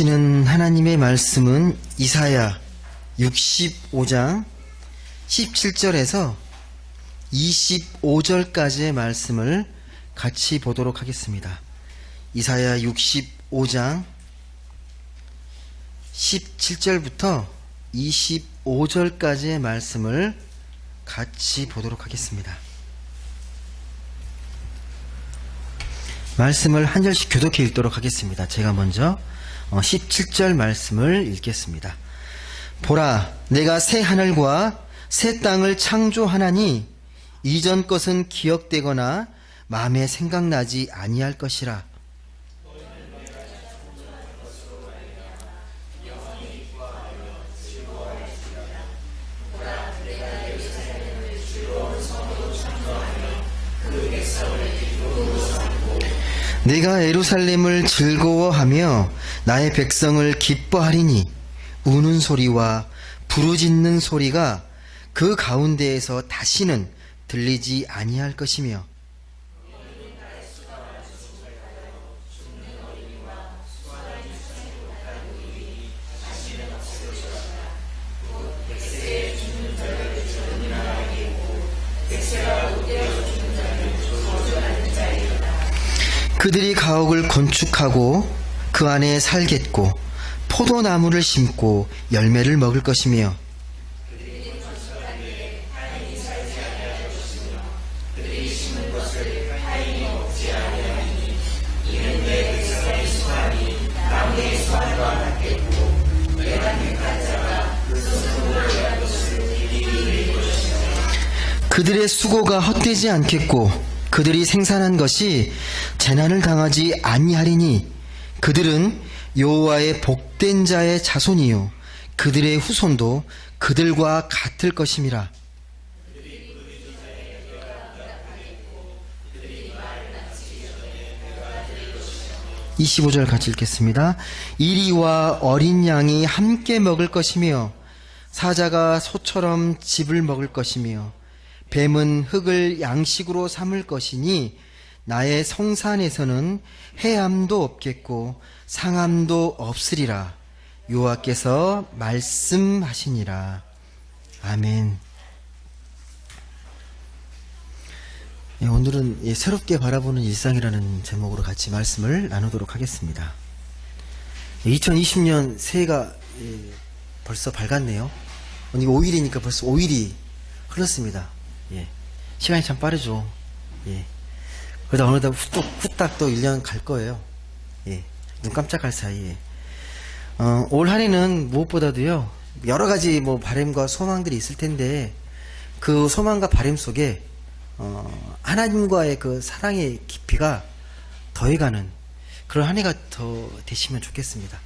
주시는 하나님의 말씀은 이사야 65장 17절에서 25절까지의 말씀을 같이 보도록 하겠습니다. 이사야 65장 17절부터 25절까지의 말씀을 같이 보도록 하겠습니다. 말씀을 한 절씩 교독해 읽도록 하겠습니다. 제가 먼저 17절 말씀을 읽겠습니다. 보라, 내가 새 하늘과 새 땅을 창조하나니 이전 것은 기억되거나 마음에 생각나지 아니할 것이라. 내가 예루살렘을 즐거워하며 나의 백성을 기뻐하리니 우는 소리와 부르짖는 소리가 그 가운데에서 다시는 들리지 아니할 것이며 그들이 가옥을 건축하고 그 안에 살겠고 포도나무를 심고 열매를 먹을 것이며 그들의 수고가 헛되지 않겠고 그들이 생산한 것이 재난을 당하지 아니하리니 그들은 여호와의 복된 자의 자손이요 그들의 후손도 그들과 같을 것임이라. (25절) 같이 읽겠습니다. 이리와 어린 양이 함께 먹을 것이며 사자가 소처럼 즙을 먹을 것이며 뱀은 흙을 양식으로 삼을 것이니 나의 성산에서는 해함도 없겠고 상함도 없으리라. 여호와께서 말씀하시니라. 아멘. 오늘은 새롭게 바라보는 일상이라는 제목으로 같이 말씀을 나누도록 하겠습니다. 2020년 새해가 벌써 밝았네요. 오늘 5일이니까 벌써 5일이 흘렀습니다. 시간이 참 빠르죠. 그러다 어느덧 후딱 또 1년 갈 거예요. 눈 깜짝할 사이에. 올 한 해는 무엇보다도요, 여러 가지 바람과 소망들이 있을 텐데, 그 소망과 바람 속에, 하나님과의 그 사랑의 깊이가 더해가는 그런 한 해가 더 되시면 좋겠습니다.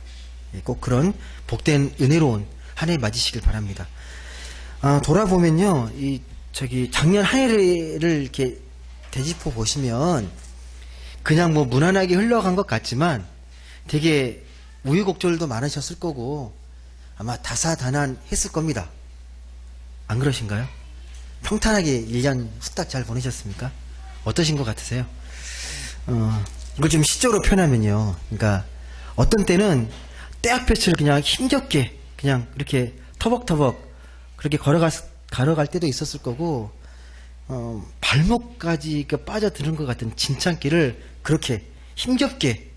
꼭 그런 복된 은혜로운 한 해 맞으시길 바랍니다. 돌아보면요, 작년 한 해를 이렇게 되짚어 보시면 그냥 무난하게 흘러간 것 같지만 되게 우여곡절도 많으셨을 거고 아마 다사다난했을 겁니다. 안 그러신가요? 평탄하게 1년 후딱 잘 보내셨습니까? 어떠신 것 같으세요? 이걸 좀 시적으로 표현하면요, 그러니까 어떤 때는 떼학볕을 그냥 힘겹게 그냥 이렇게 터벅터벅 그렇게 걸어갈 때도 있었을 거고, 발목까지 빠져드는 것 같은 진창길을 그렇게 힘겹게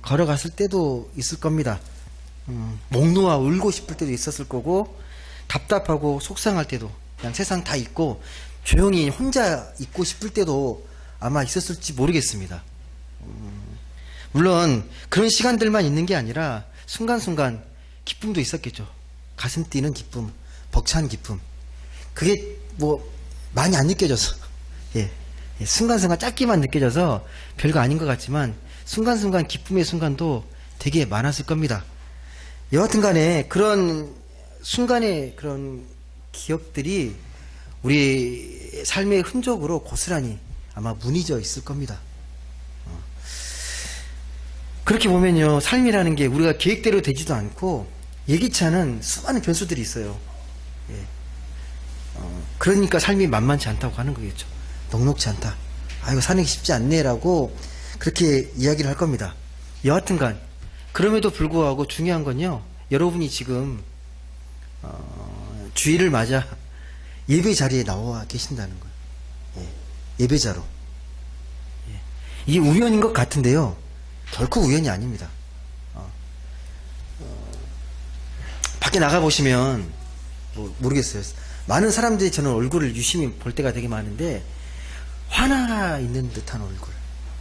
걸어갔을 때도 있을 겁니다. 목 놓아 울고 싶을 때도 있었을 거고, 답답하고 속상할 때도 그냥 세상 다 잊고 조용히 혼자 있고 싶을 때도 아마 있었을지 모르겠습니다. 물론 그런 시간들만 있는 게 아니라 순간순간 기쁨도 있었겠죠. 가슴 뛰는 기쁨, 벅찬 기쁨. 그게 많이 안 느껴져서, 순간순간 짧게만 느껴져서 별거 아닌 것 같지만 순간순간 기쁨의 순간도 되게 많았을 겁니다. 여하튼 간에 그런 순간의 그런 기억들이 우리 삶의 흔적으로 고스란히 아마 무늬져 있을 겁니다. 그렇게 보면요, 삶이라는 게 우리가 계획대로 되지도 않고 예기치 않은 수많은 변수들이 있어요. 그러니까 삶이 만만치 않다고 하는 거겠죠. 녹록지 않다. 이거 사는 게 쉽지 않네 라고 그렇게 이야기를 할 겁니다. 여하튼간 그럼에도 불구하고 중요한 건요, 여러분이 지금 주일을 맞아 예배 자리에 나와 계신다는 거예요. 예배자로. 이게 우연인 것 같은데요, 결코 우연이 아닙니다. 밖에 나가보시면 모르겠어요. 많은 사람들이 저는 얼굴을 유심히 볼 때가 되게 많은데, 화나 있는 듯한 얼굴,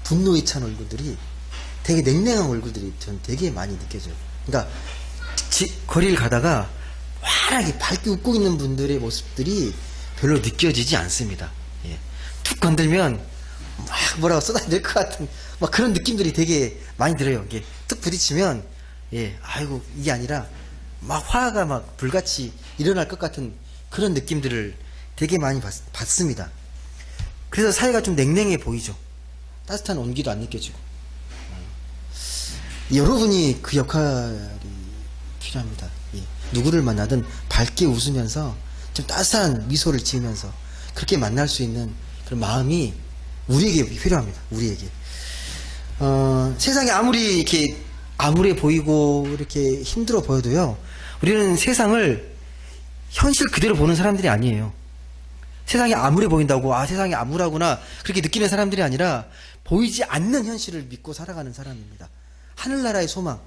분노에 찬 얼굴들이, 되게 냉랭한 얼굴들이 저는 되게 많이 느껴져요. 그러니까 거리를 가다가 환하게 밝게 웃고 있는 분들의 모습들이 별로 느껴지지 않습니다. 툭 건들면 막 뭐라고 쏟아낼 것 같은 막 그런 느낌들이 되게 많이 들어요. 이게 툭 부딪히면, 아이고, 이게 아니라 막 화가 막 불같이 일어날 것 같은 그런 느낌들을 되게 많이 받습니다. 그래서 사회가 좀 냉랭해 보이죠. 따뜻한 온기도 안 느껴지고. 여러분이 그 역할이 필요합니다. 누구를 만나든 밝게 웃으면서 좀 따뜻한 미소를 지으면서 그렇게 만날 수 있는 그런 마음이 우리에게 필요합니다. 우리에게. 세상이 아무리 이렇게 암울해 보이고 이렇게 힘들어 보여도요, 우리는 세상을 현실 그대로 보는 사람들이 아니에요. 세상이 암울해 보인다고, 세상이 암울하구나, 그렇게 느끼는 사람들이 아니라 보이지 않는 현실을 믿고 살아가는 사람입니다. 하늘나라의 소망,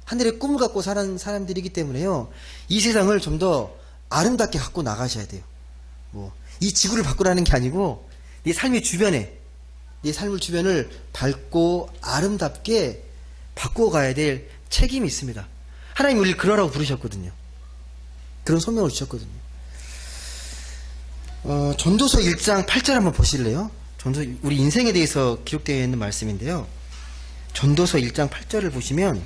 하늘의 꿈을 갖고 사는 사람들이기 때문에요, 이 세상을 좀 더 아름답게 갖고 나가셔야 돼요. 이 지구를 바꾸라는 게 아니고 네 삶의 주변에, 네 삶의 주변을 밝고 아름답게 바꾸어 가야 될 책임이 있습니다. 하나님 우리를 그러라고 부르셨거든요. 그런 소명을 주셨거든요. 전도서 1장 8절 한번 보실래요? 우리 인생에 대해서 기록되어 있는 말씀인데요, 전도서 1장 8절을 보시면,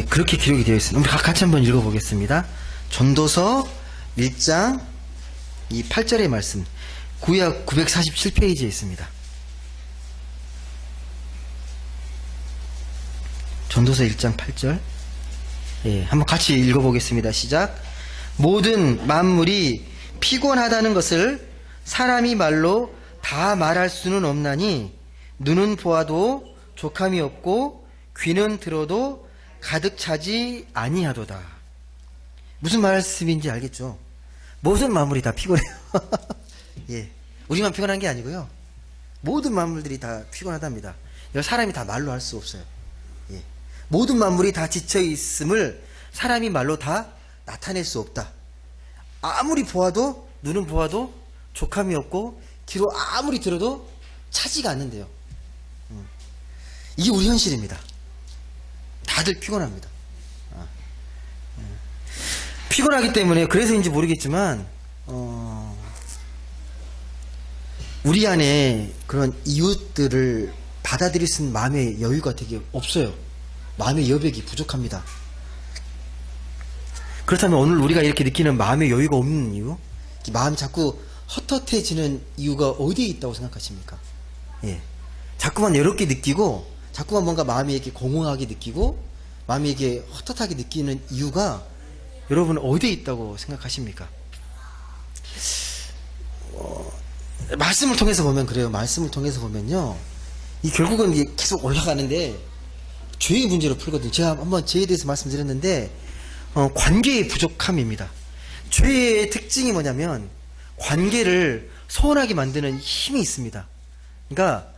그렇게 기록이 되어 있습니다. 우리 같이 한번 읽어보겠습니다. 전도서 1장 이 8절의 말씀, 구약 947페이지에 있습니다. 전도서 1장 8절. 한번 같이 읽어보겠습니다. 시작. 모든 만물이 피곤하다는 것을 사람이 말로 다 말할 수는 없나니, 눈은 보아도 족함이 없고 귀는 들어도 가득 차지 아니하도다. 무슨 말씀인지 알겠죠? 모든 만물이 다 피곤해요. 우리만 피곤한 게 아니고요, 모든 만물들이 다 피곤하답니다. 이걸 사람이 다 말로 할 수 없어요. 모든 만물이 다 지쳐 있음을 사람이 말로 다 나타낼 수 없다. 아무리 보아도, 눈은 보아도 족함이 없고 귀로 아무리 들어도 차지가 않는데요. 이게 우리 현실입니다. 다들 피곤합니다. 피곤하기 때문에, 그래서인지 모르겠지만 우리 안에 그런 이웃들을 받아들일 수 있는 마음의 여유가 되게 없어요. 마음의 여백이 부족합니다. 그렇다면 오늘 우리가 이렇게 느끼는 마음의 여유가 없는 이유, 마음이 자꾸 헛헛해지는 이유가 어디에 있다고 생각하십니까? 자꾸만 외롭게 느끼고, 자꾸만 뭔가 마음이 이렇게 공허하게 느끼고, 마음이 이렇게 헛헛하게 느끼는 이유가 여러분 어디에 있다고 생각하십니까? 말씀을 통해서 보면 그래요. 말씀을 통해서 보면요, 이 결국은 이게 계속 올라가는데 죄의 문제로 풀거든요. 제가 한번 죄에 대해서 말씀드렸는데, 관계의 부족함입니다. 죄의 특징이 뭐냐면 관계를 소원하게 만드는 힘이 있습니다. 그러니까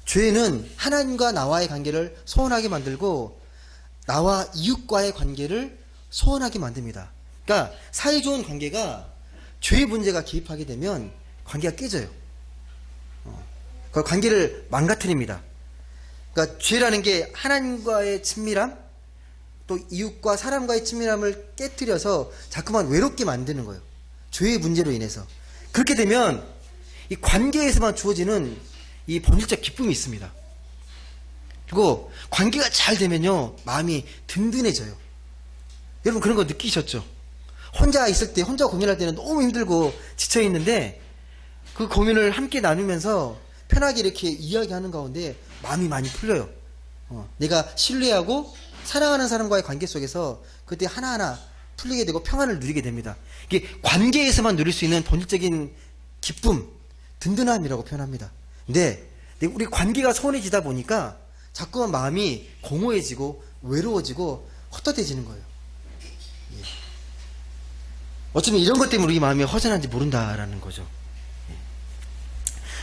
죄는 하나님과 나와의 관계를 소원하게 만들고, 나와 이웃과의 관계를 소원하게 만듭니다. 그러니까 사이좋은 관계가 죄의 문제가 개입하게 되면 관계가 깨져요. 그 관계를 망가뜨립니다. 그러니까 죄라는 게 하나님과의 친밀함, 또 이웃과 사람과의 친밀함을 깨뜨려서 자꾸만 외롭게 만드는 거예요. 죄의 문제로 인해서. 그렇게 되면 이 관계에서만 주어지는 이 본질적 기쁨이 있습니다. 그리고 관계가 잘 되면요, 마음이 든든해져요. 여러분 그런 거 느끼셨죠? 혼자 있을 때, 혼자 고민할 때는 너무 힘들고 지쳐 있는데, 그 고민을 함께 나누면서 편하게 이렇게 이야기하는 가운데 마음이 많이 풀려요. 내가 신뢰하고 사랑하는 사람과의 관계 속에서 그때 하나하나 풀리게 되고 평안을 누리게 됩니다. 이게 관계에서만 누릴 수 있는 본질적인 기쁨, 든든함이라고 표현합니다. 근데 우리 관계가 소원해지다 보니까 자꾸만 마음이 공허해지고 외로워지고 헛헛해지는 거예요. 예. 어쩌면 이런 것 때문에 우리 마음이 허전한지 모른다라는 거죠. 예.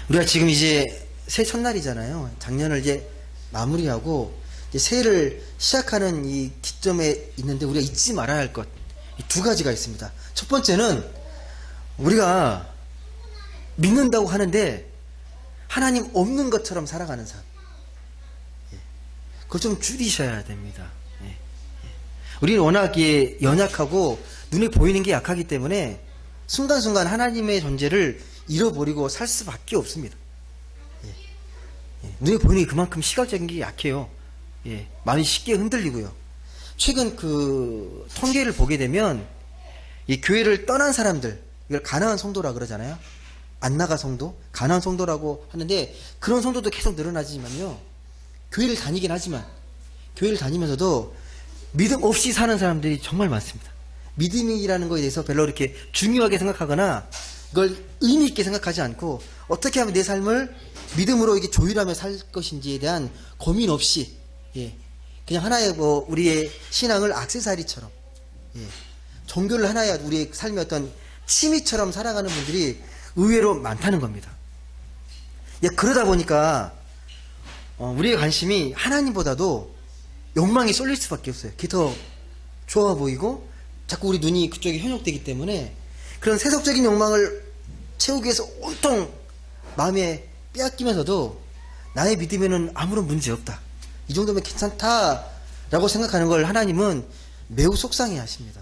우리가 지금 이제 새해 첫날이잖아요. 작년을 이제 마무리하고 이제 새해를 시작하는 이 기점에 있는데 우리가 잊지 말아야 할 것, 이 두 가지가 있습니다. 첫 번째는 우리가 믿는다고 하는데 하나님 없는 것처럼 살아가는 삶. 예. 그걸 좀 줄이셔야 됩니다. 예. 예. 우리는 워낙 연약하고 눈에 보이는 게 약하기 때문에 순간순간 하나님의 존재를 잃어버리고 살 수밖에 없습니다. 예. 예. 눈에 보이는 게 그만큼 시각적인 게 약해요. 예. 마음이 쉽게 흔들리고요. 최근 그 통계를 보게 되면 이 교회를 떠난 사람들, 이걸 가나안 성도라 그러잖아요. 안 나가 성도, 가나안 성도라고 하는데 그런 성도도 계속 늘어나지만요. 교회를 다니긴 하지만 교회를 다니면서도 믿음 없이 사는 사람들이 정말 많습니다. 믿음이라는 거에 대해서 별로 이렇게 중요하게 생각하거나 이걸 의미 있게 생각하지 않고 어떻게 하면 내 삶을 믿음으로 이게 조율하며 살 것인지에 대한 고민 없이 예, 그냥 하나의 뭐 우리의 신앙을 액세서리처럼 예, 종교를 하나의 우리의 삶의 어떤 취미처럼 살아가는 분들이 의외로 많다는 겁니다. 예, 그러다 보니까 우리의 관심이 하나님보다도 욕망이 쏠릴 수밖에 없어요. 그게 더 좋아 보이고 자꾸 우리 눈이 그쪽에 현혹되기 때문에 그런 세속적인 욕망을 채우기 위해서 온통 마음에 빼앗기면서도 나의 믿음에는 아무런 문제 없다. 이 정도면 괜찮다라고 생각하는 걸 하나님은 매우 속상해 하십니다.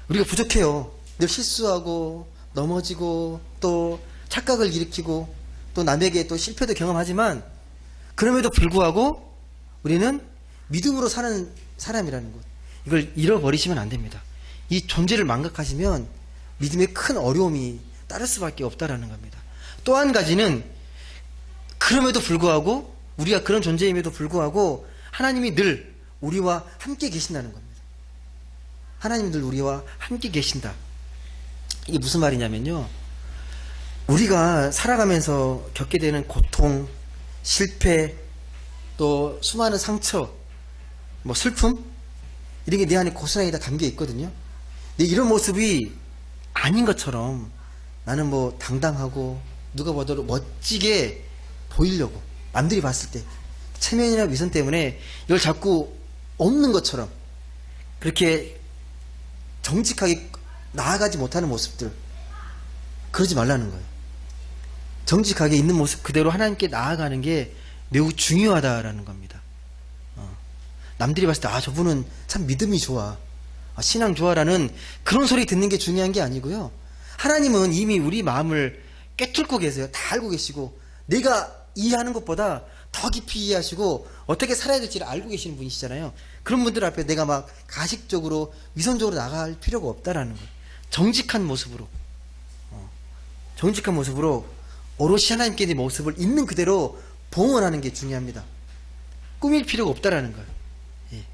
우리가 부족해요. 늘 실수하고 넘어지고 또 착각을 일으키고 또 남에게 또 실패도 경험하지만 그럼에도 불구하고 우리는 믿음으로 사는 사람이라는 것, 이걸 잃어버리시면 안 됩니다. 이 존재를 망각하시면 믿음에 큰 어려움이 따를 수밖에 없다라는 겁니다. 또 한 가지는 그럼에도 불구하고 우리가 그런 존재임에도 불구하고 하나님이 늘 우리와 함께 계신다는 겁니다. 하나님이 늘 우리와 함께 계신다. 이게 무슨 말이냐면요. 우리가 살아가면서 겪게 되는 고통, 실패, 또 수많은 상처, 뭐 슬픔, 이런 게 내 안에 고스란히 다 담겨 있거든요. 근데 이런 모습이 아닌 것처럼 나는 뭐 당당하고 누가 봐도 멋지게 보이려고 남들이 봤을 때 체면이나 위선 때문에 이걸 자꾸 없는 것처럼 그렇게 정직하게 나아가지 못하는 모습들, 그러지 말라는 거예요. 정직하게 있는 모습 그대로 하나님께 나아가는 게 매우 중요하다라는 겁니다. 남들이 봤을 때 저분은 참 믿음이 좋아, 신앙 좋아라는 그런 소리 듣는 게 중요한 게 아니고요. 하나님은 이미 우리 마음을 꿰뚫고 계세요. 다 알고 계시고 내가 이해하는 것보다 더 깊이 이해하시고 어떻게 살아야 될지를 알고 계시는 분이시잖아요. 그런 분들 앞에 내가 막 가식적으로 위선적으로 나갈 필요가 없다라는 거예요. 정직한 모습으로 정직한 모습으로 오롯이 하나님께 내 모습을 있는 그대로 봉헌하는 게 중요합니다. 꾸밀 필요가 없다라는 거예요. 예.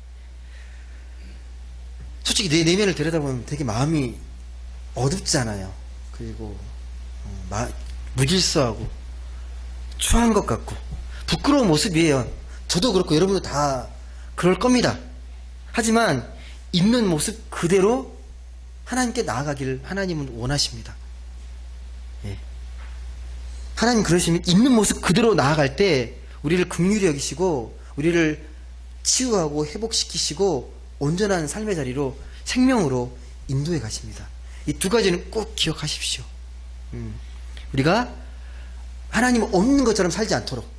솔직히 내 내면을 들여다보면 되게 마음이 어둡잖아요. 그리고 무질서하고 추한 것 같고 부끄러운 모습이에요. 저도 그렇고 여러분도 다 그럴 겁니다. 하지만 있는 모습 그대로 하나님께 나아가기를 하나님은 원하십니다. 예. 하나님 그러시면 있는 모습 그대로 나아갈 때 우리를 긍휼히 여기시고 우리를 치유하고 회복시키시고 온전한 삶의 자리로 생명으로 인도해 가십니다. 이 두 가지는 꼭 기억하십시오. 우리가 하나님 없는 것처럼 살지 않도록,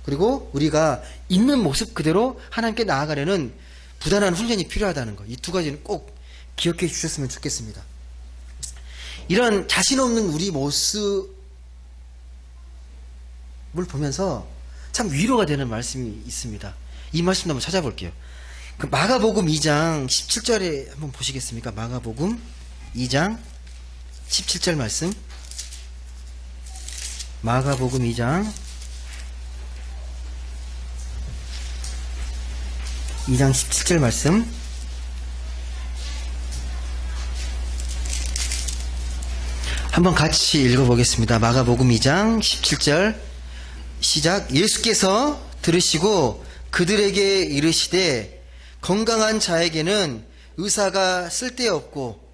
그리고 우리가 있는 모습 그대로 하나님께 나아가려는 부단한 훈련이 필요하다는 것, 이 두 가지는 꼭 기억해 주셨으면 좋겠습니다. 이런 자신 없는 우리 모습을 보면서 참 위로가 되는 말씀이 있습니다. 이 말씀도 한번 찾아볼게요. 그 마가복음 2장 17절에 한번 보시겠습니까? 마가복음 2장 17절 말씀. 마가복음 2장 17절 말씀. 한번 같이 읽어보겠습니다. 마가복음 2장 17절 시작. 예수께서 들으시고 그들에게 이르시되 건강한 자에게는 의사가 쓸데없고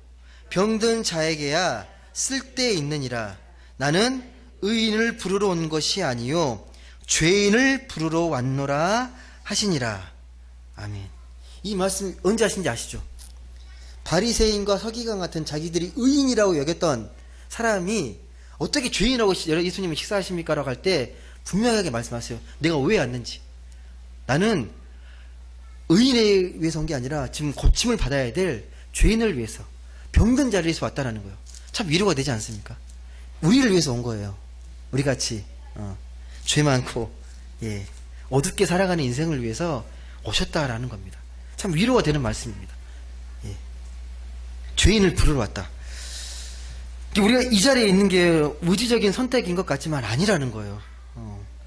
병든 자에게야 쓸데있느니라. 나는 의인을 부르러 온 것이 아니요 죄인을 부르러 왔노라 하시니라. 아멘. 이 말씀 언제 하신지 아시죠? 바리새인과 서기관 같은 자기들이 의인이라고 여겼던 사람이 어떻게 죄인하고 예수님이 식사하십니까? 라고 할 때 분명하게 말씀하세요. 내가 왜 왔는지. 나는 의인에 위해서 온 게 아니라 지금 고침을 받아야 될 죄인을 위해서, 병든 자를 위해서 왔다라는 거예요. 참 위로가 되지 않습니까? 우리를 위해서 온 거예요. 우리 같이 죄 많고 어둡게 살아가는 인생을 위해서 오셨다라는 겁니다. 참 위로가 되는 말씀입니다. 죄인을 부르러 왔다. 우리가 이 자리에 있는 게 의지적인 선택인 것 같지만 아니라는 거예요.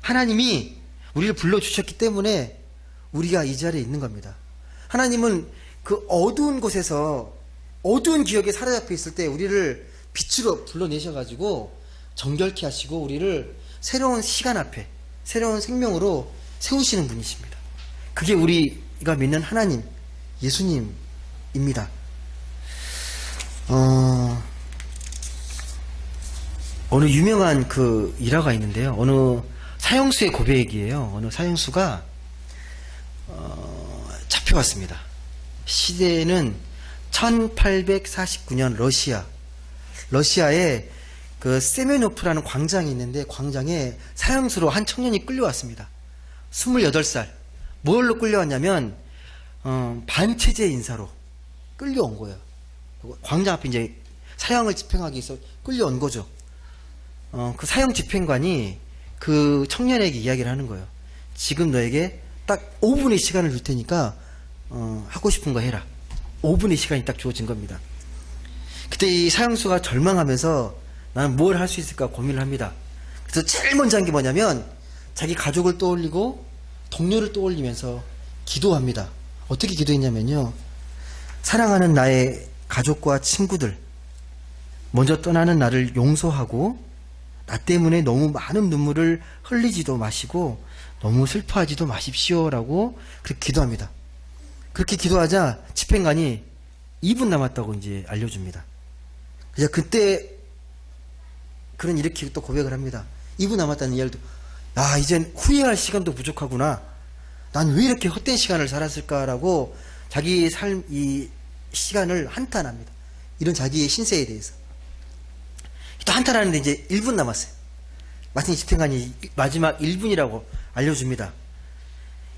하나님이 우리를 불러주셨기 때문에 우리가 이 자리에 있는 겁니다. 하나님은 그 어두운 곳에서 어두운 기억에 사로잡혀 있을 때 우리를 빛으로 불러내셔가지고 정결케 하시고 우리를 새로운 시간 앞에 새로운 생명으로 세우시는 분이십니다. 그게 우리가 믿는 하나님, 예수님입니다. 어느 유명한 그 일화가 있는데요. 어느 사형수의 고백이에요. 어느 사형수가 잡혀갔습니다. 시대는 1849년 러시아에 그 세메노프라는 광장이 있는데 광장에 사형수로 한 청년이 끌려왔습니다. 28살. 뭘로 끌려왔냐면 반체제 인사로 끌려온 거예요. 광장 앞에 이제 사형을 집행하기 위해서 끌려온 거죠. 그 사형 집행관이 그 청년에게 이야기를 하는 거예요. 지금 너에게 딱 5분의 시간을 줄 테니까 하고 싶은 거 해라. 5분의 시간이 딱 주어진 겁니다. 그때 이 사형수가 절망하면서 나는 뭘 할 수 있을까 고민을 합니다. 그래서 제일 먼저 한 게 뭐냐면 자기 가족을 떠올리고 동료를 떠올리면서 기도합니다. 어떻게 기도했냐면요. 사랑하는 나의 가족과 친구들, 먼저 떠나는 나를 용서하고 나 때문에 너무 많은 눈물을 흘리지도 마시고 너무 슬퍼하지도 마십시오라고 그렇게 기도합니다. 그렇게 기도하자 집행관이 2분 남았다고 이제 알려줍니다. 그래서 그때 그런 이렇게 또 고백을 합니다. 2분 남았다는 이야기도 이젠 후회할 시간도 부족하구나. 난 왜 이렇게 헛된 시간을 살았을까라고 자기 삶 이 시간을 한탄합니다. 이런 자기의 신세에 대해서. 또 한탄하는데 이제 1분 남았어요. 마침 집행관이 마지막 1분이라고 알려줍니다.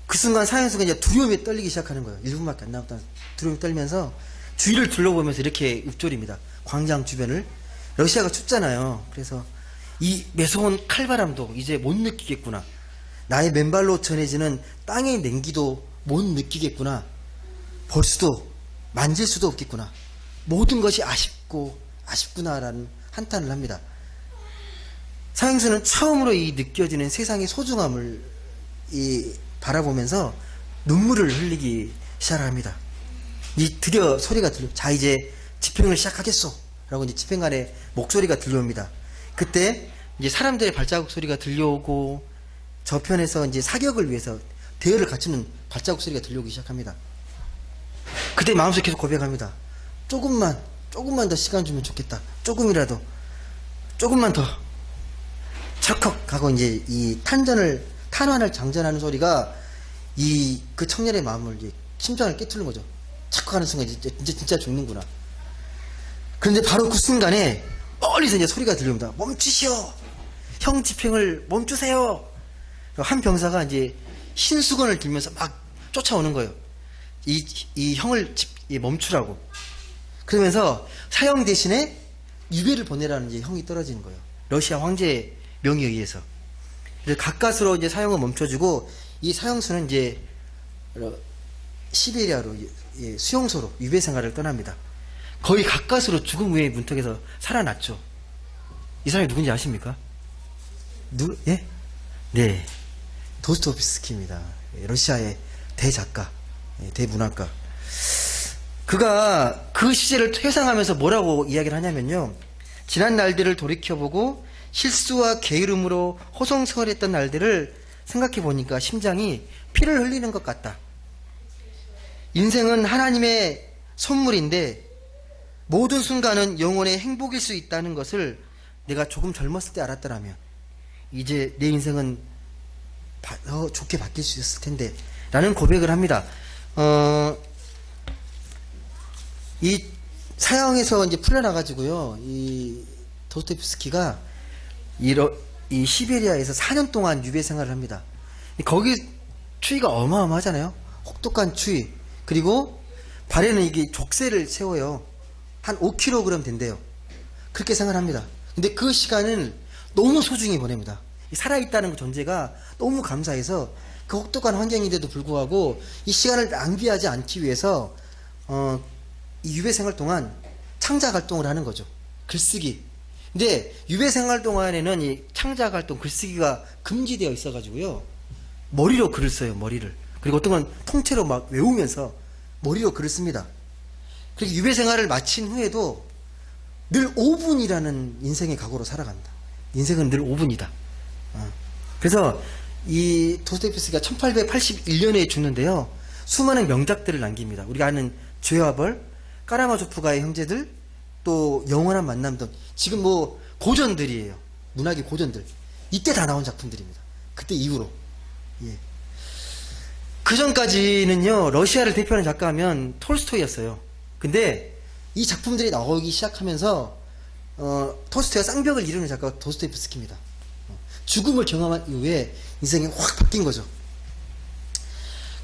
그 순간 사형수가 이제 두려움에 떨리기 시작하는 거예요. 1분밖에 안 남았다는 두려움에 떨면서 주위를 둘러보면서 이렇게 읊조립니다. 광장 주변을. 러시아가 춥잖아요. 그래서 이 매서운 칼바람도 이제 못 느끼겠구나. 나의 맨발로 전해지는 땅의 냉기도 못 느끼겠구나. 볼 수도 만질 수도 없겠구나. 모든 것이 아쉽구나라는 한탄을 합니다. 사형수는 처음으로 이 느껴지는 세상의 소중함을 바라보면서 눈물을 흘리기 시작합니다. 드디어 소리가 들려. 자, 이제 집행을 시작하겠소. 라고 이제 집행관의 목소리가 들려옵니다. 그때 이제 사람들의 발자국 소리가 들려오고 저편에서 이제 사격을 위해서 대열을 갖추는 발자국 소리가 들려오기 시작합니다. 그때 마음속에 계속 고백합니다. 조금만 더 시간 주면 좋겠다. 조금이라도, 조금만 더. 척척 하고 이제 이 탄환을 장전하는 소리가 그 청년의 마음을 심장을 깨트리는 거죠. 척척 하는 순간 이제 진짜 죽는구나. 그런데 바로 그 순간에 멀리서 이제 소리가 들려옵니다. 멈추시오! 형 집행을 멈추세요! 한 병사가 이제 흰 수건을 들면서 막 쫓아오는 거예요. 이 형을 멈추라고. 그러면서 사형 대신에 유배를 보내라는 이제 형이 떨어지는 거예요. 러시아 황제의 명의에 의해서. 그래서 가까스로 이제 사형을 멈춰주고 이 사형수는 이제 시베리아로 수용소로 유배 생활을 떠납니다. 거의 가까스로 죽음 위의 문턱에서 살아났죠. 이 사람이 누군지 아십니까? 예? 네. 도스토옙스키입니다. 러시아의 대작가, 대문학가. 그가 그 시제를 회상하면서 뭐라고 이야기를 하냐면요. 지난 날들을 돌이켜보고 실수와 게으름으로 호송성을했던 날들을 생각해 보니까 심장이 피를 흘리는 것 같다. 인생은 하나님의 선물인데 모든 순간은 영혼의 행복일 수 있다는 것을 내가 조금 젊었을 때 알았더라면 이제 내 인생은 더 좋게 바뀔 수 있었을 텐데 라는 고백을 합니다. 이 사형에서 이제 풀려나가지고요, 이 도스토옙스키가 이 시베리아에서 4년 동안 유배 생활을 합니다. 거기 추위가 어마어마하잖아요. 혹독한 추위. 그리고 발에는 이게 족쇄를 세워요. 한 5kg 된대요. 그렇게 생활합니다. 근데 그 시간을 너무 소중히 보냅니다. 살아있다는 그 존재가 너무 감사해서 그 혹독한 환경인데도 불구하고 이 시간을 낭비하지 않기 위해서 이 유배 생활 동안 창작 활동을 하는 거죠. 글쓰기. 근데 유배 생활 동안에는 이 창작 활동, 글쓰기가 금지되어 있어가지고요, 머리로 글을 써요. 머리를. 그리고 어떤 건 통째로 막 외우면서 머리로 글을 씁니다. 그리고 유배 생활을 마친 후에도 늘 5분이라는 인생의 각오로 살아간다. 인생은 늘 5분이다. 그래서 이 도스토옙스키가 1881년에 죽는데요, 수많은 명작들을 남깁니다. 우리가 아는 죄와 벌, 까라마조프가의 형제들, 또 영원한 만남 등 지금 뭐 고전들이에요. 문학의 고전들. 이때 다 나온 작품들입니다. 그때 이후로. 예. 그 전까지는요, 러시아를 대표하는 작가하면 톨스토이였어요. 근데 이 작품들이 나오기 시작하면서 톨스토이가 쌍벽을 이루는 작가가 도스토옙스키입니다. 죽음을 경험한 이후에 인생이 확 바뀐 거죠.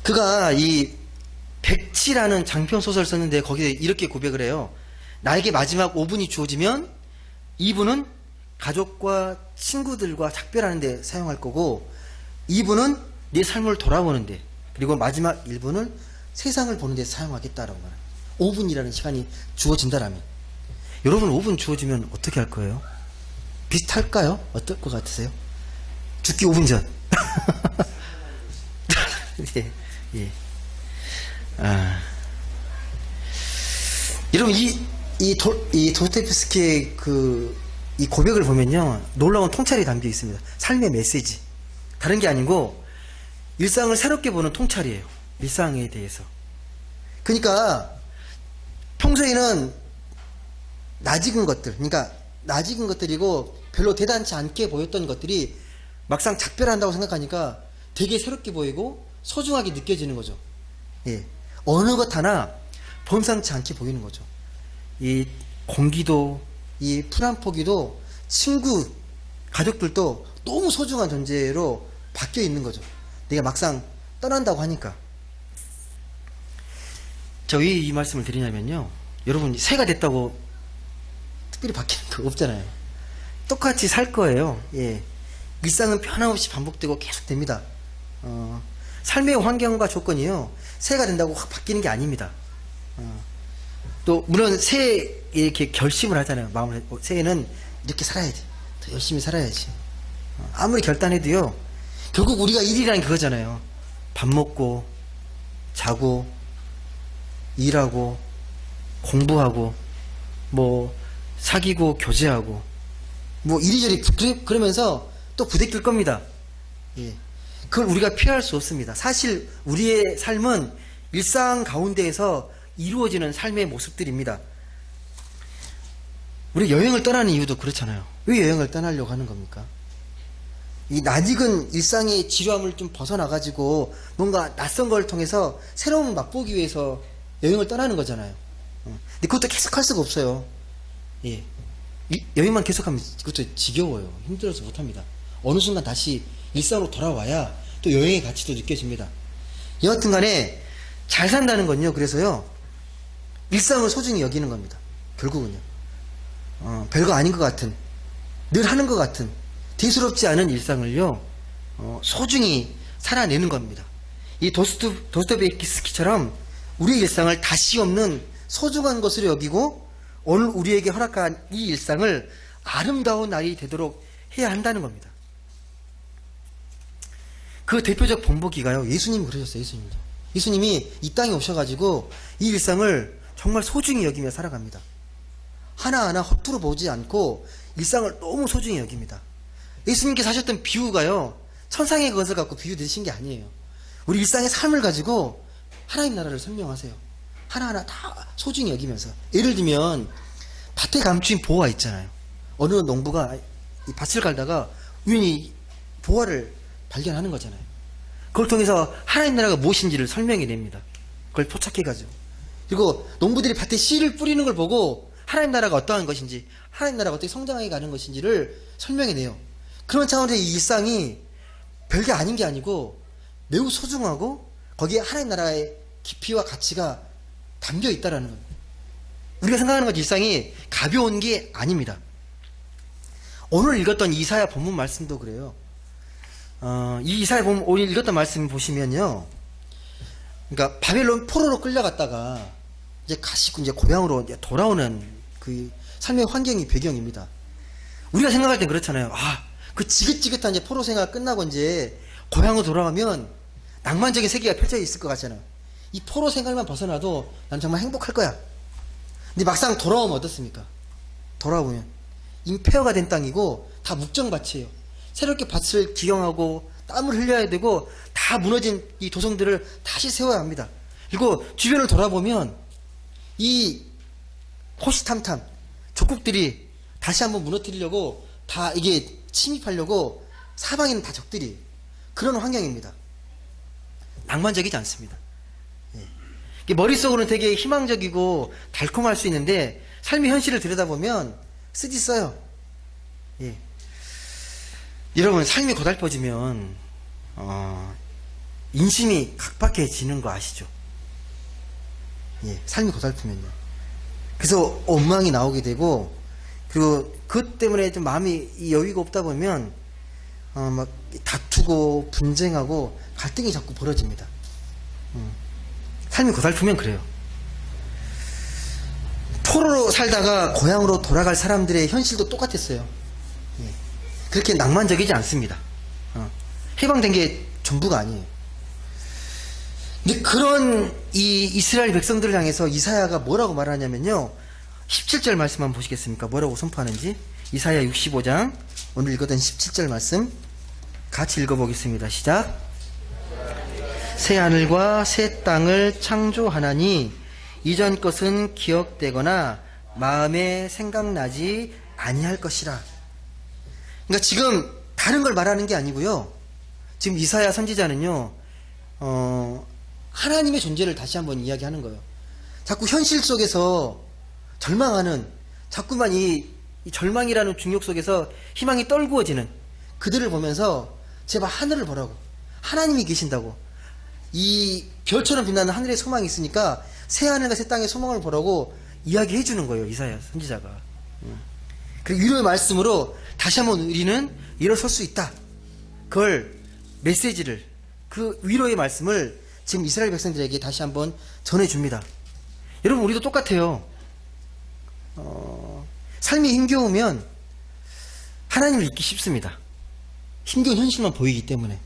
그가 이 백치라는 장편 소설을 썼는데 거기에 이렇게 고백을 해요. 나에게 마지막 5분이 주어지면 2분은 가족과 친구들과 작별하는 데 사용할 거고 2분은 내 삶을 돌아보는 데, 그리고 마지막 1분은 세상을 보는 데 사용하겠다라고 말합니다. 5분이라는 시간이 주어진다라면 여러분 5분 주어지면 어떻게 할 거예요? 비슷할까요? 어떨 것 같으세요? 죽기 5분 전. 예, 예. 여러분 이 도스토옙스키의 이 고백을 보면요, 놀라운 통찰이 담겨 있습니다. 삶의 메시지. 다른 게 아니고 일상을 새롭게 보는 통찰이에요. 일상에 대해서. 그러니까 평소에는 낯익은 것들, 그러니까 낯익은 것들이고 별로 대단치 않게 보였던 것들이 막상 작별한다고 생각하니까 되게 새롭게 보이고 소중하게 느껴지는 거죠. 예. 어느 것 하나 범상치 않게 보이는 거죠. 이 공기도, 이 풀 한 포기도, 친구, 가족들도 너무 소중한 존재로 바뀌어 있는 거죠. 내가 막상 떠난다고 하니까. 저 왜 이 말씀을 드리냐면요, 여러분 새가 됐다고 특별히 바뀌는 거 없잖아요. 똑같이 살 거예요. 예. 일상은 변함없이 반복되고 계속 됩니다. 삶의 환경과 조건이요, 새가 된다고 확 바뀌는 게 아닙니다. 또 물론 새해 이렇게 결심을 하잖아요. 마음을, 새해는 이렇게 살아야지, 더 열심히 살아야지. 아무리 결단해도요, 결국 우리가 일이라는 그거잖아요. 밥 먹고 자고 일하고 공부하고 뭐 사귀고 교제하고 뭐 이리저리 그러면서 또 부대낄 겁니다. 예. 그걸 우리가 피할 수 없습니다. 사실 우리의 삶은 일상 가운데에서 이루어지는 삶의 모습들입니다. 우리 여행을 떠나는 이유도 그렇잖아요. 왜 여행을 떠나려고 하는 겁니까? 이 낯익은 일상의 지루함을 좀 벗어나가지고 뭔가 낯선 걸 통해서 새로운 맛보기 위해서 여행을 떠나는 거잖아요. 근데 그것도 계속 할 수가 없어요. 예. 여행만 계속하면 그것도 지겨워요. 힘들어서 못합니다. 어느 순간 다시 일상으로 돌아와야 또 여행의 가치도 느껴집니다. 여하튼 간에 잘 산다는 건요, 그래서요, 일상을 소중히 여기는 겁니다. 결국은요. 별거 아닌 것 같은, 늘 하는 것 같은, 대수롭지 않은 일상을요, 소중히 살아내는 겁니다. 이 도스토옙스키처럼 우리의 일상을 다시 없는 소중한 것으로 여기고 오늘 우리에게 허락한 이 일상을 아름다운 날이 되도록 해야 한다는 겁니다. 그 대표적 본보기가요, 예수님이 그러셨어요. 예수님이 이 땅에 오셔가지고 이 일상을 정말 소중히 여기며 살아갑니다. 하나하나 허투루 보지 않고 일상을 너무 소중히 여깁니다. 예수님께서 하셨던 비유가요, 천상의 것을 갖고 비유 드신 게 아니에요. 우리 일상의 삶을 가지고 하나님 나라를 설명하세요. 하나하나 다 소중히 여기면서. 예를 들면 밭에 감추인 보화 있잖아요. 어느 농부가 이 밭을 갈다가 우연히 보화를 발견하는 거잖아요. 그걸 통해서 하나님 나라가 무엇인지를 설명해 냅니다. 그걸 포착해가지고. 그리고 농부들이 밭에 씨를 뿌리는 걸 보고 하나님 나라가 어떠한 것인지, 하나님 나라가 어떻게 성장해 가는 것인지를 설명해 내요. 그런 차원에서 이 일상이 별게 아닌 게 아니고 매우 소중하고 거기에 하나님 나라의 깊이와 가치가 담겨 있다라는 겁니다. 우리가 생각하는 것 일상이 가벼운 게 아닙니다. 오늘 읽었던 이사야 본문 말씀도 그래요. 이 이사야 본문 오늘 읽었던 말씀 보시면요, 그러니까 바벨론 포로로 끌려갔다가 이제 가시고 이제 고향으로 이제 돌아오는 그 삶의 환경이 배경입니다. 우리가 생각할 땐 그렇잖아요. 그 지긋지긋한 이제 포로 생활 끝나고 이제 고향으로 돌아오면 낭만적인 세계가 펼쳐 있을 것 같잖아요. 이 포로 생활만 벗어나도 난 정말 행복할 거야. 근데 막상 돌아오면 어떻습니까? 돌아오면 이미 폐허가 된 땅이고 다 묵정밭이에요. 새롭게 밭을 기경하고 땀을 흘려야 되고 다 무너진 이 도성들을 다시 세워야 합니다. 그리고 주변을 돌아보면 이 호시탐탐 적국들이 다시 한번 무너뜨리려고 다 이게 침입하려고 사방에는 다 적들이, 그런 환경입니다. 낭만적이지 않습니다. 예. 머릿속으로는 되게 희망적이고 달콤할 수 있는데 삶의 현실을 들여다보면 쓰디 써요. 예. 여러분, 삶이 고달퍼지면 인심이 각박해지는 거 아시죠? 예, 삶이 고달프면요. 그래서 원망이 나오게 되고, 그리고 그것 때문에 좀 마음이 여유가 없다 보면 막 다투고 분쟁하고 갈등이 자꾸 벌어집니다. 삶이 고달프면 그래요. 포로로 살다가 고향으로 돌아갈 사람들의 현실도 똑같았어요. 예. 그렇게 낭만적이지 않습니다. 해방된 게 전부가 아니에요. 근데 그런 이 이스라엘 백성들을 향해서 이사야가 뭐라고 말하냐면요, 17절 말씀 한번 보시겠습니까? 뭐라고 선포하는지. 이사야 65장 오늘 읽었던 17절 말씀 같이 읽어보겠습니다. 시작. 새 하늘과 새 땅을 창조하나니 이전 것은 기억되거나 마음에 생각나지 아니할 것이라. 그러니까 지금 다른 걸 말하는 게 아니고요, 지금 이사야 선지자는요, 하나님의 존재를 다시 한번 이야기하는 거예요. 자꾸 현실 속에서 절망하는, 자꾸만 이 절망이라는 중욕 속에서 희망이 떨구어지는 그들을 보면서 제발 하늘을 보라고, 하나님이 계신다고, 이 별처럼 빛나는 하늘의 소망이 있으니까 새 하늘과 새 땅의 소망을 보라고 이야기해 주는 거예요, 이사야 선지자가. 그리고 위로의 말씀으로 다시 한번 우리는 일어설 수 있다. 그걸 메시지를, 그 위로의 말씀을 지금 이스라엘 백성들에게 다시 한번 전해줍니다. 여러분, 우리도 똑같아요. 삶이 힘겨우면 하나님을 잊기 쉽습니다. 힘겨운 현실만 보이기 때문에,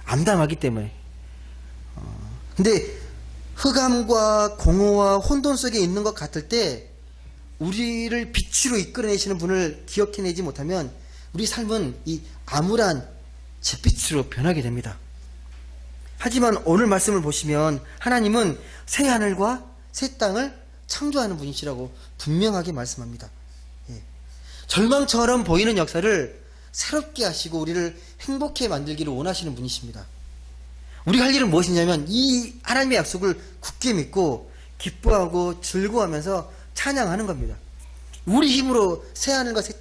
암담하기 때문에. 근데 흑암과 공허와 혼돈 속에 있는 것 같을 때 우리를 빛으로 이끌어내시는 분을 기억해내지 못하면 우리 삶은 이 암울한 잿빛으로 변하게 됩니다. 하지만 오늘 말씀을 보시면 하나님은 새 하늘과 새 땅을 창조하는 분이시라고 분명하게 말씀합니다. 예. 절망처럼 보이는 역사를 새롭게 하시고 우리를 행복해 만들기를 원하시는 분이십니다. 우리가 할 일은 무엇이냐면 이 하나님의 약속을 굳게 믿고 기뻐하고 즐거워하면서 찬양하는 겁니다. 우리 힘으로 새 하늘과 새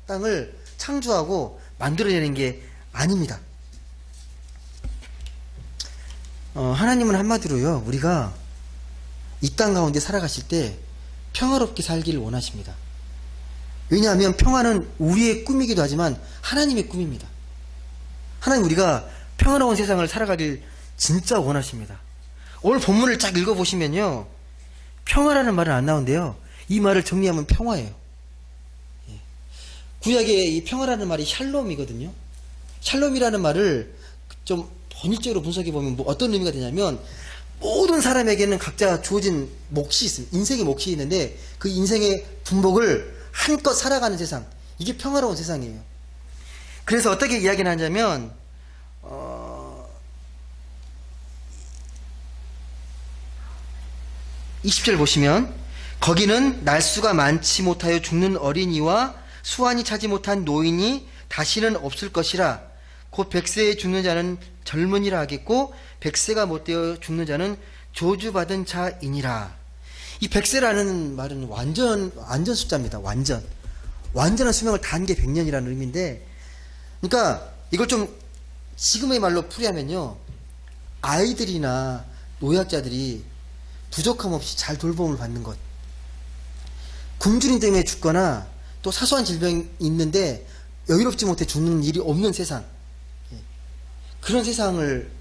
땅을 창조하고 만들어내는 게 아닙니다. 하나님은 한마디로요, 우리가 이 땅 가운데 살아가실 때 평화롭게 살기를 원하십니다. 왜냐하면 평화는 우리의 꿈이기도 하지만 하나님의 꿈입니다. 하나님, 우리가 평화로운 세상을 살아가길 진짜 원하십니다. 오늘 본문을 쫙 읽어보시면요, 평화라는 말은 안 나오는데요, 이 말을 정리하면 평화예요. 예. 구약의 이 평화라는 말이 샬롬이거든요. 샬롬이라는 말을 좀 본질적으로 분석해 보면 뭐 어떤 의미가 되냐면, 모든 사람에게는 각자 주어진 몫이 있습니다. 인생의 몫이 있는데 그 인생의 분복을 한껏 살아가는 세상, 이게 평화로운 세상이에요. 그래서 어떻게 이야기를 하냐면 20절 보시면 거기는 날수가 많지 못하여 죽는 어린이와 수완이 차지 못한 노인이 다시는 없을 것이라. 곧 100세에 죽는 자는 젊은이라 하겠고 100세가 못되어 죽는 자는 저주받은 자이니라. 이 100세라는 말은 완전 숫자입니다. 완전한 수명을 단 게 100년이라는 의미인데, 그러니까 이걸 좀 지금의 말로 풀이하면요, 아이들이나 노약자들이 부족함 없이 잘 돌봄을 받는 것, 굶주림 때문에 죽거나 또 사소한 질병이 있는데 여유롭지 못해 죽는 일이 없는 세상, 그런 세상을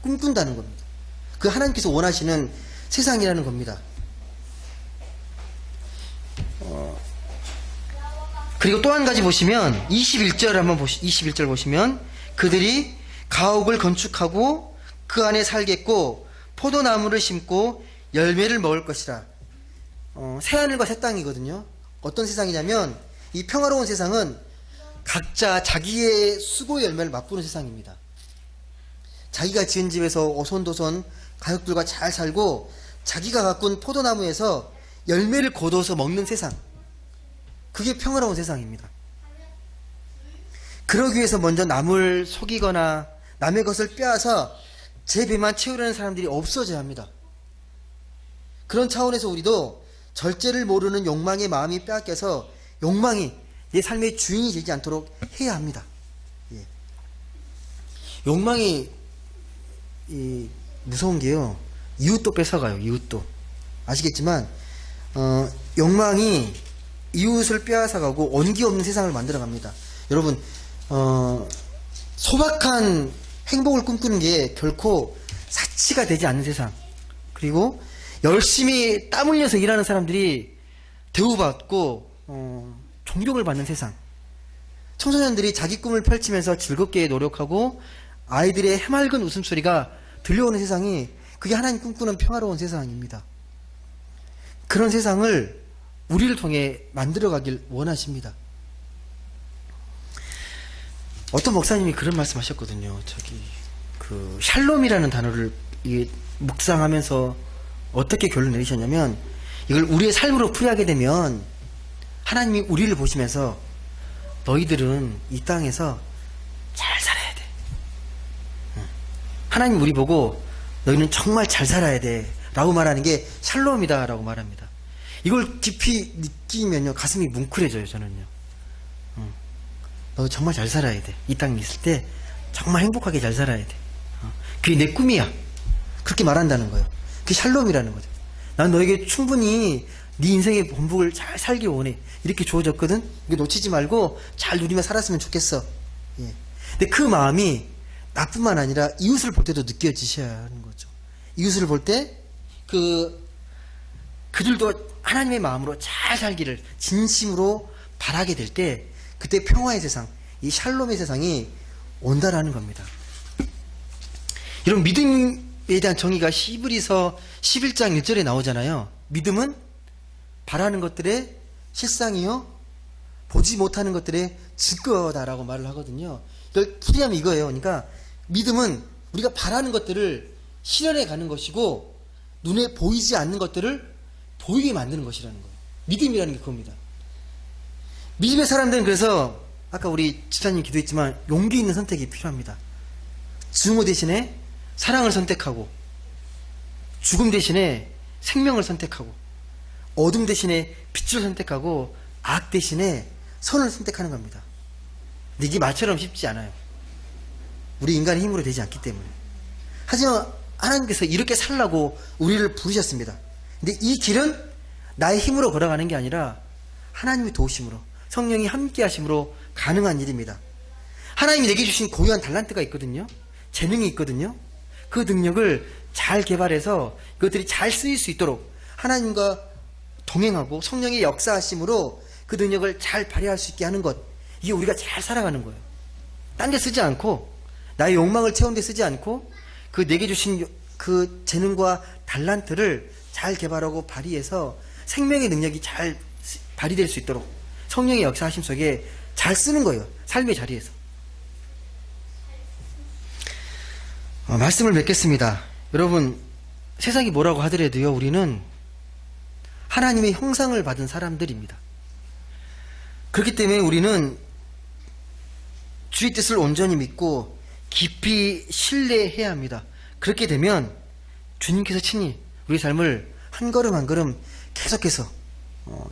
꿈꾼다는 겁니다. 그 하나님께서 원하시는 세상이라는 겁니다. 그리고 또 한 가지 보시면 21절 보시면 그들이 가옥을 건축하고 그 안에 살겠고 포도나무를 심고 열매를 먹을 것이라. 새하늘과 새 땅이거든요. 어떤 세상이냐면 이 평화로운 세상은 각자 자기의 수고의 열매를 맛보는 세상입니다. 자기가 지은 집에서 오손도손 가족들과 잘 살고 자기가 가꾼 포도나무에서 열매를 거둬서 먹는 세상, 그게 평화로운 세상입니다. 그러기 위해서 먼저 남을 속이거나 남의 것을 빼앗아 제 배만 채우려는 사람들이 없어져야 합니다. 그런 차원에서 우리도 절제를 모르는 욕망의 마음이 빼앗겨서 욕망이 내 삶의 주인이 되지 않도록 해야 합니다. 욕망이 무서운 게요, 이웃도 뺏어가요. 이웃도. 아시겠지만 욕망이 이웃을 빼앗아가고 온기 없는 세상을 만들어갑니다. 여러분, 소박한 행복을 꿈꾸는 게 결코 사치가 되지 않는 세상, 그리고 열심히 땀 흘려서 일하는 사람들이 대우받고 존경을 받는 세상, 청소년들이 자기 꿈을 펼치면서 즐겁게 노력하고 아이들의 해맑은 웃음소리가 들려오는 세상이, 그게 하나님 꿈꾸는 평화로운 세상입니다. 그런 세상을 우리를 통해 만들어가길 원하십니다. 어떤 목사님이 그런 말씀 하셨거든요. 샬롬이라는 단어를 묵상하면서 어떻게 결론 내리셨냐면, 이걸 우리의 삶으로 풀이하게 되면 하나님이 우리를 보시면서 너희들은 이 땅에서 잘 살아야 돼. 하나님 우리 보고 너희는 정말 잘 살아야 돼 라고 말하는 게 샬롬이다 라고 말합니다. 이걸 깊이 느끼면요, 가슴이 뭉클해져요. 저는요, 너 정말 잘 살아야 돼. 이 땅에 있을 때 정말 행복하게 잘 살아야 돼. 그게 내 꿈이야. 그렇게 말한다는 거예요. 그게 샬롬이라는 거죠. 난 너에게 충분히 네 인생의 본복을 잘 살기 원해. 이렇게 주어졌거든. 이거 놓치지 말고 잘 누리며 살았으면 좋겠어. 근데 그 마음이 나뿐만 아니라 이웃을 볼 때도 느껴지셔야 하는 거죠. 이웃을 볼 때 그들도 하나님의 마음으로 잘 살기를 진심으로 바라게 될 때, 그때 평화의 세상, 이 샬롬의 세상이 온다라는 겁니다. 여러분, 믿음에 대한 정의가 히브리서 11장 1절에 나오잖아요. 믿음은 바라는 것들의 실상이요 보지 못하는 것들의 증거다라고 말을 하거든요. 이걸 풀이하면 이거예요. 그러니까 믿음은 우리가 바라는 것들을 실현해 가는 것이고, 눈에 보이지 않는 것들을 보이게 만드는 것이라는 거예요. 믿음이라는 게 그겁니다. 믿음의 사람들은 그래서 아까 우리 지사님 기도했지만 용기 있는 선택이 필요합니다. 증오 대신에 사랑을 선택하고, 죽음 대신에 생명을 선택하고, 어둠 대신에 빛을 선택하고, 악 대신에 선을 선택하는 겁니다. 근데 이게 말처럼 쉽지 않아요. 우리 인간의 힘으로 되지 않기 때문에. 하지만 하나님께서 이렇게 살라고 우리를 부르셨습니다. 근데 이 길은 나의 힘으로 걸어가는 게 아니라 하나님의 도우심으로, 성령이 함께 하심으로 가능한 일입니다. 하나님이 내게 주신 고유한 달란트가 있거든요. 재능이 있거든요. 그 능력을 잘 개발해서 그것들이 잘 쓰일 수 있도록 하나님과 동행하고 성령의 역사하심으로 그 능력을 잘 발휘할 수 있게 하는 것, 이게 우리가 잘 살아가는 거예요. 딴 데 쓰지 않고, 나의 욕망을 채우는 데 쓰지 않고, 그 내게 주신 그 재능과 달란트를 잘 개발하고 발휘해서 생명의 능력이 잘 발휘될 수 있도록 성령의 역사하심 속에 잘 쓰는 거예요. 삶의 자리에서. 말씀을 맺겠습니다. 여러분, 세상이 뭐라고 하더라도요, 우리는 하나님의 형상을 받은 사람들입니다. 그렇기 때문에 우리는 주의 뜻을 온전히 믿고 깊이 신뢰해야 합니다. 그렇게 되면 주님께서 친히 우리 삶을 한 걸음 한 걸음 계속해서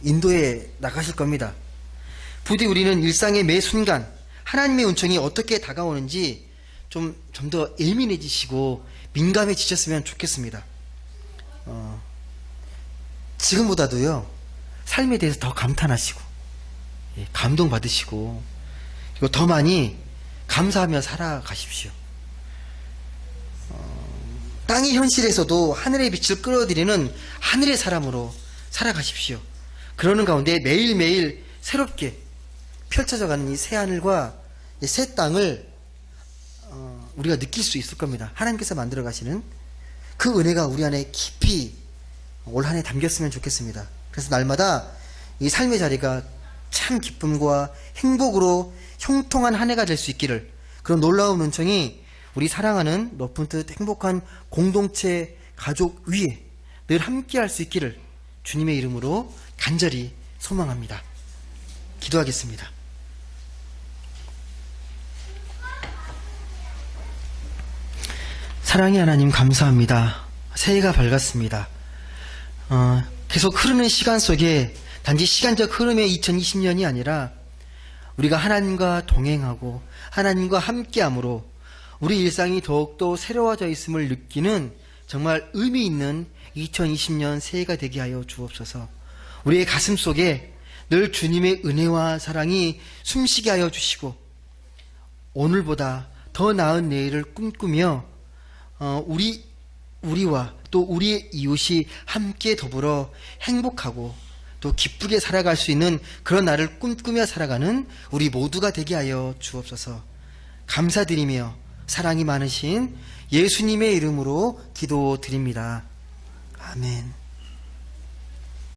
인도해 나가실 겁니다. 부디 우리는 일상의 매 순간 하나님의 은총이 어떻게 다가오는지 좀 더 예민해지시고 민감해지셨으면 좋겠습니다. 지금보다도요, 삶에 대해서 더 감탄하시고, 감동받으시고, 그리고 더 많이 감사하며 살아가십시오. 땅의 현실에서도 하늘의 빛을 끌어들이는 하늘의 사람으로 살아가십시오. 그러는 가운데 매일매일 새롭게 펼쳐져가는 이 새 하늘과 이 새 땅을 우리가 느낄 수 있을 겁니다. 하나님께서 만들어 가시는 그 은혜가 우리 안에 깊이 올 한 해 담겼으면 좋겠습니다. 그래서 날마다 이 삶의 자리가 참 기쁨과 행복으로 형통한 한 해가 될 수 있기를, 그런 놀라운 은총이 우리 사랑하는 높은 뜻 행복한 공동체 가족 위에 늘 함께 할 수 있기를 주님의 이름으로 간절히 소망합니다. 기도하겠습니다. 사랑의 하나님, 감사합니다. 새해가 밝았습니다. 계속 흐르는 시간 속에 단지 시간적 흐름의 2020년이 아니라 우리가 하나님과 동행하고 하나님과 함께함으로 우리 일상이 더욱더 새로워져 있음을 느끼는 정말 의미 있는 2020년 새해가 되게 하여 주옵소서. 우리의 가슴 속에 늘 주님의 은혜와 사랑이 숨쉬게 하여 주시고 오늘보다 더 나은 내일을 꿈꾸며 우리와 또 우리의 이웃이 함께 더불어 행복하고 또 기쁘게 살아갈 수 있는 그런 날을 꿈꾸며 살아가는 우리 모두가 되게 하여 주옵소서. 감사드리며 사랑이 많으신 예수님의 이름으로 기도드립니다. 아멘.